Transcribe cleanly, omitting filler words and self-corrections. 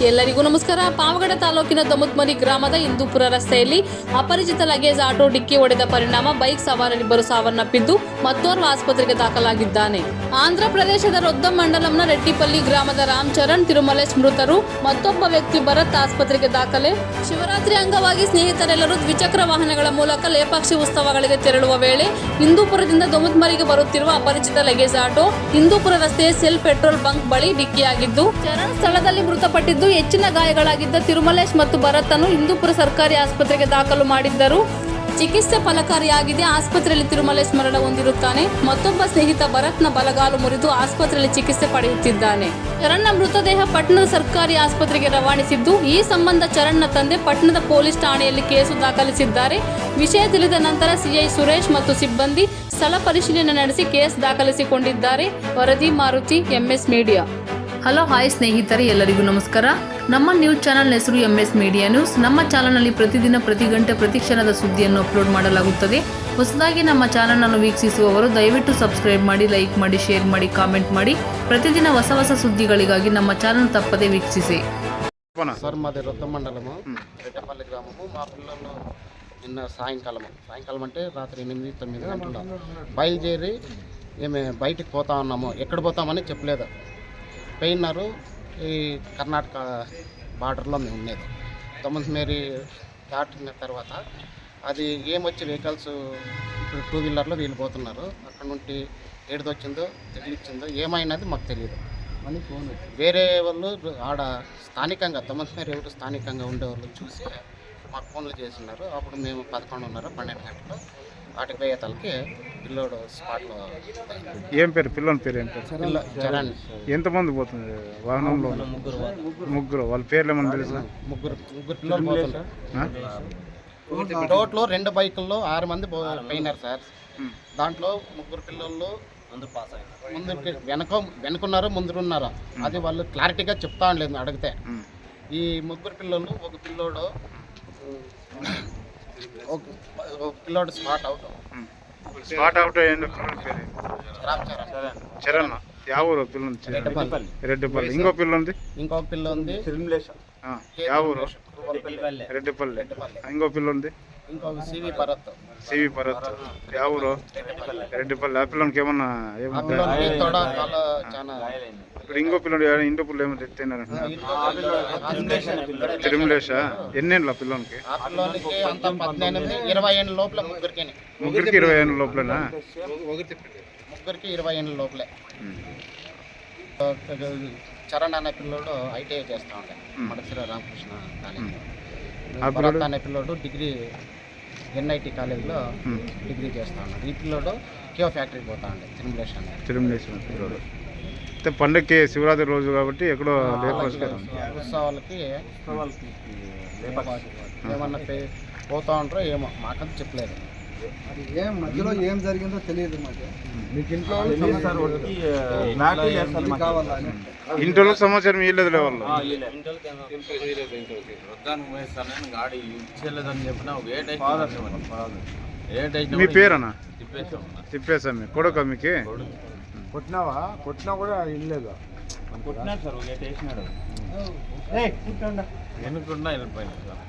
ಎಲ್ಲರಿಗೂ ನಮಸ್ಕಾರ. ಪಾವಗಡ ತಾಲೂಕಿನ ದೊಮತ್ಮರಿ ಗ್ರಾಮದ ಹಿಂದೂಪುರ ರಸ್ತೆಯಲ್ಲಿ ಅಪರಿಚಿತ ಲಗೇಜ್ ಆಟೋ ಡಿಕ್ಕಿ ಹೊಡೆದ ಪರಿಣಾಮ ಬೈಕ್ ಸವಾರರಿಬ್ಬರು ಸಾವನ್ನಪ್ಪಿದ್ದು ಮತ್ತೋರ್ವ ಆಸ್ಪತ್ರೆಗೆ ದಾಖಲಾಗಿದ್ದಾನೆ. ಆಂಧ್ರ ಪ್ರದೇಶದ ರೊದ್ದಂ ಮಂಡಲಂನ ರೆಡ್ಡಿಪಲ್ಲಿ ಗ್ರಾಮದ ರಾಮ್ ಚರಣ್ ತಿರುಮಲೇಶ್ ಮೃತರು. ಮತ್ತೊಬ್ಬ ವ್ಯಕ್ತಿ ಭರತ್ ಆಸ್ಪತ್ರೆಗೆ ದಾಖಲೆ. ಶಿವರಾತ್ರಿ ಅಂಗವಾಗಿ ಸ್ನೇಹಿತರೆಲ್ಲರೂ ದ್ವಿಚಕ್ರ ವಾಹನಗಳ ಮೂಲಕ ಲೇಪಾಕ್ಷಿ ಉತ್ಸವಗಳಿಗೆ ತೆರಳುವ ವೇಳೆ ಹಿಂದೂಪುರದಿಂದ ದೊಮತ್ಮರಿಗೆ ಬರುತ್ತಿರುವ ಅಪರಿಚಿತ ಲಗೇಜ್ ಆಟೋ ಹಿಂದೂಪುರ ರಸ್ತೆಯ ಸೆಲ್ ಪೆಟ್ರೋಲ್ ಬಂಕ್ ಬಳಿ ಡಿಕ್ಕಿಯಾಗಿದ್ದು ಚರಣ್ ಸ್ಥಳದಲ್ಲಿ ಮೃತಪಟ್ಟಿದ್ದು ಹೆಚ್ಚಿನ ಗಾಯಗಳಾಗಿದ್ದ ತಿರುಮಲೇಶ್ ಮತ್ತು ಭರತ್ ಅನ್ನು ಹಿಂದೂಪುರ ಸರ್ಕಾರಿ ಆಸ್ಪತ್ರೆಗೆ ದಾಖಲು ಮಾಡಿದ್ದರು. ಚಿಕಿತ್ಸೆ ಫಲಕಾರಿಯಾಗಿದೆ. ಆಸ್ಪತ್ರೆಯಲ್ಲಿ ತಿರುಮಲೇಶ್ ಮರಣ ಹೊಂದಿರುತ್ತಾನೆ. ಮತ್ತೊಬ್ಬ ಸ್ನೇಹಿತ ಭರತ್ನ ಬಲಗಾಲು ಮುರಿದು ಆಸ್ಪತ್ರೆಯಲ್ಲಿ ಚಿಕಿತ್ಸೆ ಪಡೆಯುತ್ತಿದ್ದಾನೆ. ಚರಣ್ನ ಮೃತದೇಹ ಪಟ್ಟಣದ ಸರ್ಕಾರಿ ಆಸ್ಪತ್ರೆಗೆ ರವಾನಿಸಿದ್ದು ಈ ಸಂಬಂಧ ಚರಣ್ನ ತಂದೆ ಪಟ್ಟಣದ ಪೊಲೀಸ್ ಠಾಣೆಯಲ್ಲಿ ಕೇಸು ದಾಖಲಿಸಿದ್ದಾರೆ. ವಿಷಯ ತಿಳಿದ ನಂತರ ಸಿಐ ಸುರೇಶ್ ಮತ್ತು ಸಿಬ್ಬಂದಿ ಸ್ಥಳ ಪರಿಶೀಲನೆ ನಡೆಸಿ ಕೇಸ್ ದಾಖಲಿಸಿಕೊಂಡಿದ್ದಾರೆ. ವರದಿ Maruti, MS media. Hello hi ಸ್ನೇಹಿತರೆ, ಎಲ್ಲರಿಗೂ ನಮಸ್ಕಾರ. ನಮ್ಮ ನ್ಯೂಸ್ ಚಾನಲ್ ಹೆಸರು MS ಮೀಡಿಯಾ ನ್ಯೂಸ್. ನಮ್ಮ ಚಾನಲ್ನಲ್ಲಿ ಪ್ರತಿದಿನ ಪ್ರತಿ ಗಂಟೆ ಪ್ರತಿ ಕ್ಷಣದ ಸುದ್ದಿಯನ್ನು ಅಪ್ಲೋಡ್ ಮಾಡಲಾಗುತ್ತದೆ. ಹೊಸದಾಗಿ ನಮ್ಮ ಚಾನಲನ್ನು ವೀಕ್ಷಿಸುವವರು ದಯವಿಟ್ಟು ಸಬ್ಸ್ಕ್ರೈಬ್ ಮಾಡಿ, ಲೈಕ್ ಮಾಡಿ, ಶೇರ್ ಮಾಡಿ, కామెంట్ ಮಾಡಿ. ప్రతిదిన ಹೊಸ సుద్దిಗಳಿಗಾಗಿ ನಮ್ಮ ఛానల్ తప్పదే వీక్షిసి. సార్ మాది రొద్దం మండలము, రెడ్డపల్లి గ్రామము. మా పిల్లలు నిన్న సాయంకాలం అంటే రాత్రి 8-9 గంటల బయలుదేరి ఏమే బయటికి పోతా ఉన్నాము. ఎక్కడ పోతామని చెప్పలేదు. పోయినారు. ఈ కర్ణాటక బార్డర్లో మేము ఉండేది. దొమత్మరి దాటిన తర్వాత అది ఏమొచ్చి వెహికల్స్ ఇప్పుడు 2 వీలర్లో వీళ్ళు పోతున్నారు. అక్కడ నుండి ఏడుదొచ్చిందో తగిలిచ్చిందో ఏమైనది మాకు తెలియదు. వేరే వాళ్ళు ఆడ స్థానికంగా దొమత్మరి ఎవరు స్థానికంగా ఉండేవాళ్ళు చూసి మాకు ఫోన్లు చేస్తున్నారు. అప్పుడు మేము 11:30-12 గంటలు వాటికి పోయేతలకి పిల్లోడు స్పాట్లో. ఏం పేరు పిల్లోని పేరు? ఏం పేరు? చరణ్. ఎంతమంది పోతుంది వాహనంలో? ముగ్గురు. వాళ్ళ పేర్లు ఏమన్నా తెలుసా? ముగ్గురు పిల్లలు పోతున్నారు. టోటల్ 2 బైకుల్లో 6 మంది పోయినారు సార్. దాంట్లో 3 పిల్లలు ముందు వెనుకున్నారు, ముందున్నారు. అది వాళ్ళు క్లారిటీగా చెప్తా లేదు అడిగితే. ఈ 3 పిల్లలు ఒక పిల్లోడు spot out. Ram Charan. Yeah ఊరు పిల్లలు? రెడ్డిపల్లి. ఇంకో పిల్ల ఉంది యా ఊరు? రెడ్డిపల్లి. ఇంకో పిల్ల ఉంది సివి భరత్. యా ఊరు? రెడ్డిపల్లి. ఆ పిల్లలకి ఏమన్నా ఇప్పుడు ఇంకో పిల్లడు ఇంటి పిల్లలు ఏమో తెచ్చినారంట. తిరుమలేశా? ఎన్నేళ్ళ పిల్లలకి? 20 ఏళ్ళ లోపల ముగ్గురికి 20 ఏళ్ళ లోపలనా? ముగ్గురికి 20 ఏళ్ళ లోపలే. చరణ్ అనే పిల్లోడు ITI చేస్తూ ఉండే మడసిర రామకృష్ణ కాలేజీలో. భరత్ అనే పిల్లోడు డిగ్రీ NIT కాలేజీలో డిగ్రీ చేస్తూ ఉన్నాడు. ఈ పిల్లోడు కియో ఫ్యాక్టరీకి పోతా ఉండే తిరుమలేశ్ పిల్లోడు. పండగకి శివరాత్రి రోజు కాబట్టి ఎక్కడో ఉత్సవాలకి ఏమన్నా పోతా ఉంటారో ఏమో మాకంతా చెప్పలేదు. అది మధ్యలో ఏం జరిగిందో తెలియదు మాకు. ఇంట్లో సమాచారం ఇవ్వలేదు వాళ్ళు. మీ పేరన్నా? తిప్పేసామి. కొడుక మీకు? కొట్టినా కూడా ఇల్లేదు. కొట్టినాడు సార్, ఒక 8 వేసినాడు. వెనుకుండా వెళ్ళిపోయింది సార్.